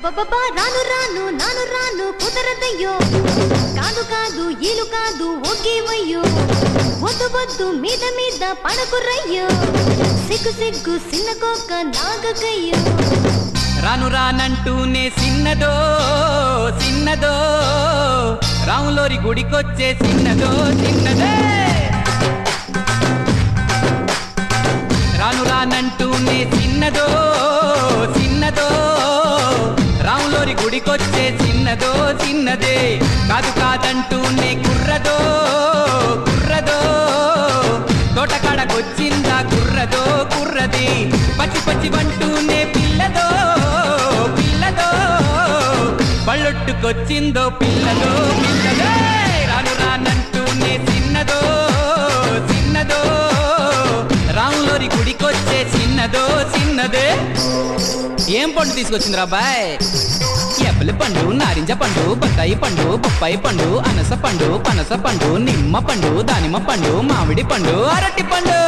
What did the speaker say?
అబ్బబ్బబ్బా రాను రాను నాను రాను కుదరదయ్యో కాదు కాదు ఈలు కాదు ఒగ్గేవయ్యో వద్దు వద్దు మీద మీద పడకురయ్యో సిగ్గు సిగ్గు సిన్న కోక నాగకయ్యో రాను రానంటూనే సిన్నదో సిన్నదో రాములోరి గుడికొచ్చే సిన్నదో సిన్నదే రాను రానంటూనే సిన్నదో సిన్నదో రాములోరి గుడికొచ్చే సిన్నదో సిన్నదే కాదు కాదంటూనే కుర్రదో కుర్రదో తోటకాడకొచ్చిందా కుర్రదో కుర్రది పచ్చి పచ్చి వంటూనే పిల్లదో పిల్లదో బళ్ళొట్టుకొచ్చిందో పిల్లదో పిల్లదే రాను రానంటూనే సిన్నదో సిన్నదో రాములోరి గుడికొచ్చే సిన్నదో సిన్నదే ఏం పండు తీసుకొచ్చిందిరా బాయ్ యాపిల్ పండు నారింజ పండు బత్తాయి పండు బొప్పాయి పండు అనస పండు పనస పండు నిమ్మ పండు దానిమ్మ పండు మామిడి పండు అరటి పండు